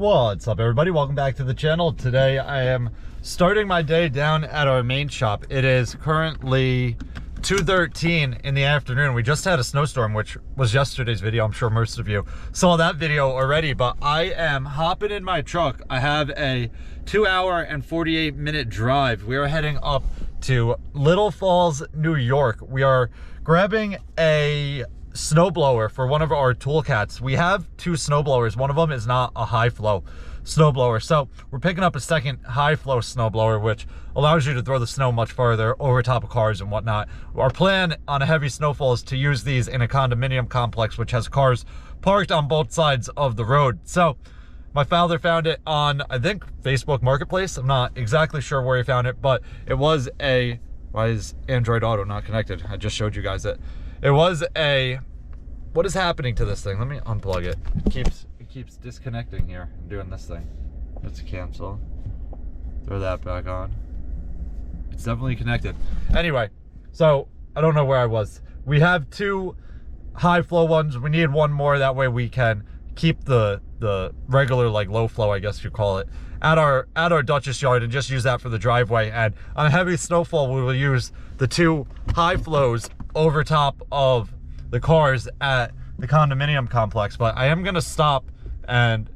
What's up, everybody? Welcome back to the channel. Today I am starting my day down at our main shop. It is currently 2:13 in the afternoon. We just had a snowstorm, which was yesterday's video. I'm sure most of you saw that video already, but I am hopping in my truck. I have a 2-hour and 48-minute drive. We are heading up to Little Falls, New York. We are grabbing a snowblower for one of our tool cats. We have two snowblowers. One of them is not a high flow snowblower, so we're picking up a second high flow snowblower, which allows you to throw the snow much farther over top of cars and whatnot. Our plan on a heavy snowfall is to use these in a condominium complex which has cars parked on both sides of the road. So my father found it on, I think, Facebook Marketplace. I'm not exactly sure where he found it, but it was a, why is Android Auto not connected? I just showed you guys it. It was a, what is happening to this thing? Let me unplug it. It keeps disconnecting here. I'm doing this thing. Let's cancel. Throw that back on. It's definitely connected. Anyway, so I don't know where I was. We have two high flow ones. We need one more. That way we can keep the regular, like, low flow, I guess you call it, at our Dutchess yard and just use that for the driveway. And on a heavy snowfall, we will use the two high flows over top of the cars at the condominium complex. But I am gonna stop and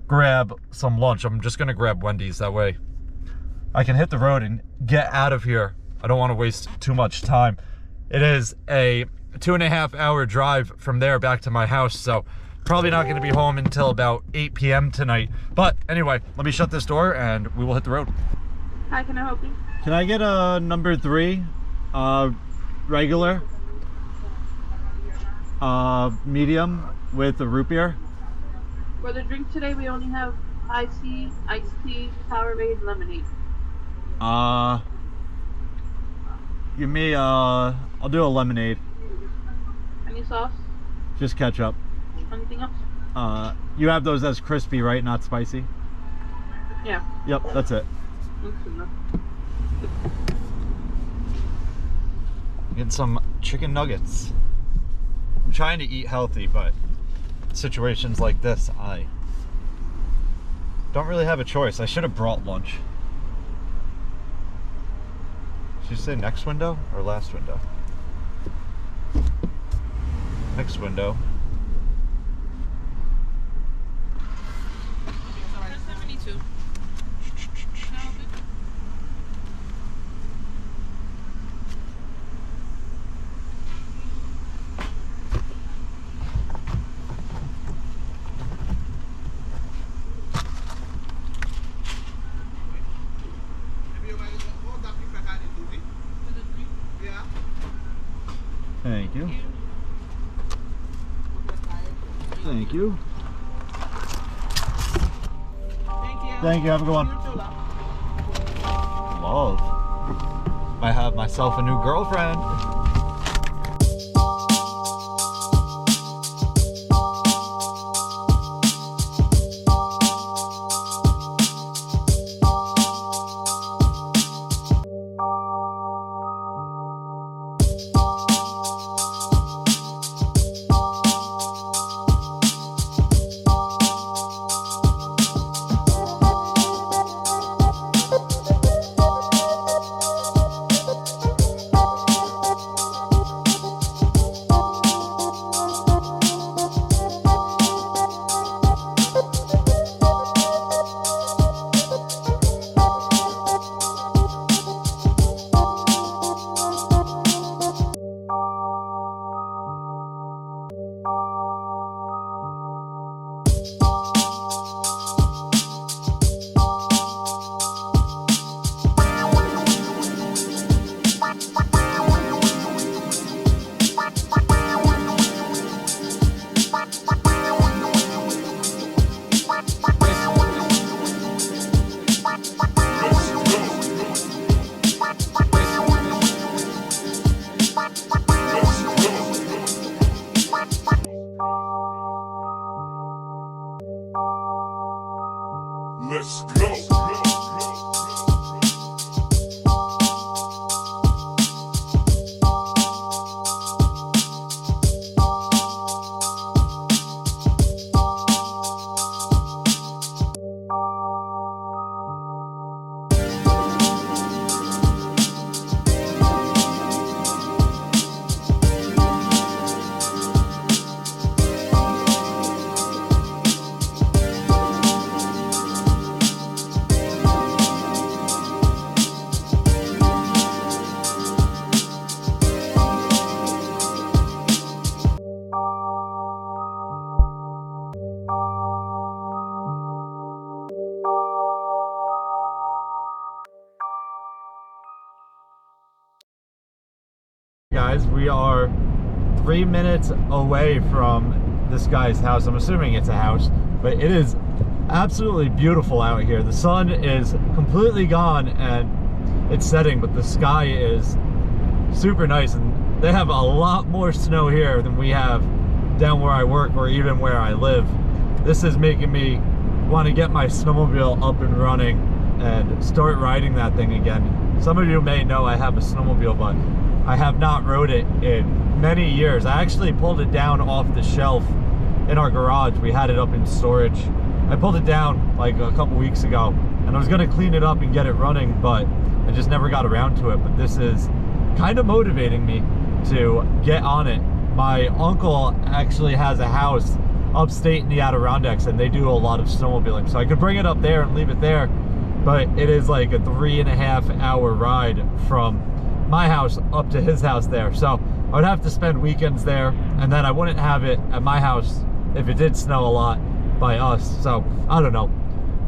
grab some lunch. I'm just gonna grab Wendy's, that way I can hit the road and get out of here. I don't want to waste too much time. It is a 2.5 hour drive from there back to my house, so probably not going to be home until about 8 p.m. tonight. But anyway, let me shut this door and we will hit the road. Hi, can I help you? Can I get a number 3 regular medium with a root beer? For the drink today, we only have iced tea, Powerade, lemonade. Give me I'll do a lemonade. Any sauce? Just ketchup. Anything else? You have those as crispy, right? Not spicy? Yeah. Yep, that's it. That's enough. Get some chicken nuggets. I'm trying to eat healthy, but situations like this, I don't really have a choice. I should have brought lunch. Should you say next window or last window? Next window. 72. Thank you. Thank you. Thank you. Have a good one. Love. I have myself a new girlfriend. Let's go. guys, we are 3 minutes away from this guy's house. I'm assuming it's a house, but it is absolutely beautiful out here. The sun is completely gone and it's setting, but the sky is super nice, and they have a lot more snow here than we have down where I work or even where I live. This is making me want to get my snowmobile up and running and start riding that thing again. Some of you may know I have a snowmobile, but I have not rode it in many years. I actually pulled it down off the shelf in our garage. We had it up in storage. I pulled it down like a couple weeks ago, and I was gonna clean it up and get it running, but I just never got around to it. But this is kind of motivating me to get on it. My uncle actually has a house upstate in the Adirondacks, and they do a lot of snowmobiling, so I could bring it up there and leave it there, but it is like a 3.5 hour ride from my house up to his house there. So I would have to spend weekends there, and then I wouldn't have it at my house if it did snow a lot by us. So I don't know,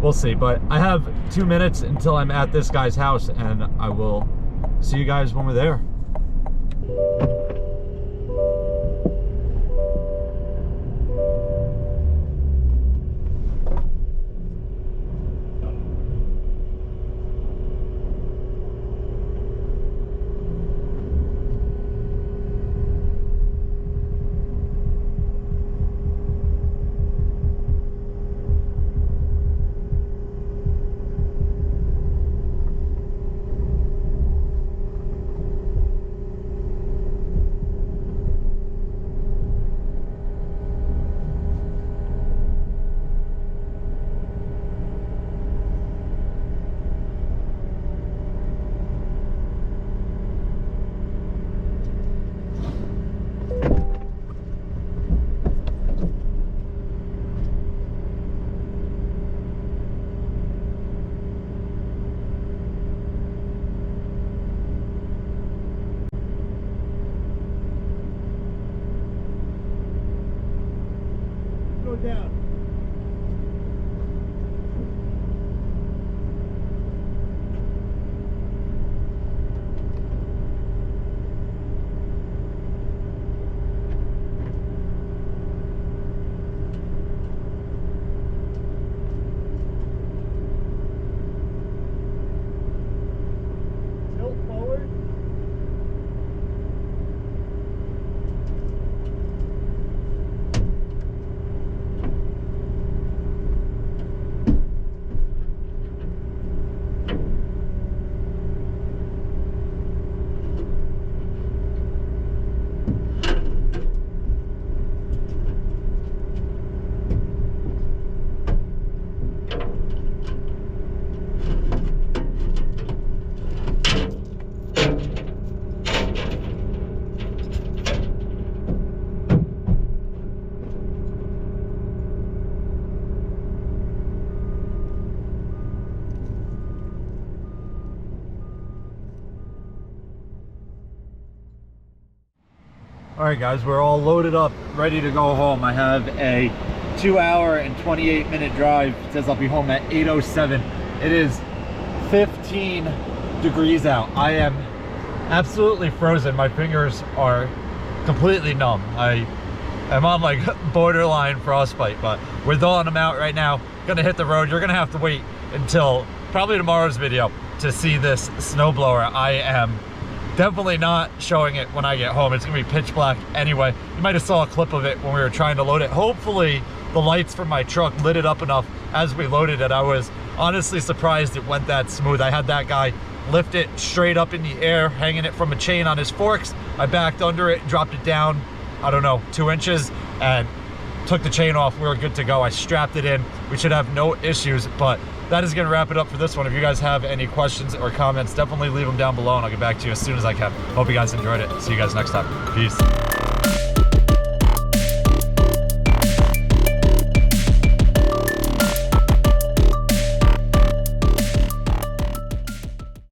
we'll see. But I have 2 minutes until I'm at this guy's house, and I will see you guys when we're there. Down. Tilt forward. All right, guys, we're all loaded up, ready to go home. I have a 2 hour and 28 minute drive. It says I'll be home at 8:07. It is 15 degrees out. I am absolutely frozen. My fingers are completely numb. I am on like borderline frostbite, but we're thawing them out right now. Gonna hit the road. You're gonna have to wait until probably tomorrow's video to see this snowblower. I am definitely not showing it when I get home. It's gonna be pitch black anyway. You might have saw a clip of it when we were trying to load it. Hopefully the lights from my truck lit it up enough as we loaded it. I was honestly surprised it went that smooth. I had that guy lift it straight up in the air, hanging it from a chain on his forks. I backed under it, dropped it down, I don't know, 2 inches, and took the chain off. We were good to go. I strapped it in. We should have no issues, but that is going to wrap it up for this one. If you guys have any questions or comments, definitely leave them down below and I'll get back to you as soon as I can. Hope you guys enjoyed it. See you guys next time. Peace.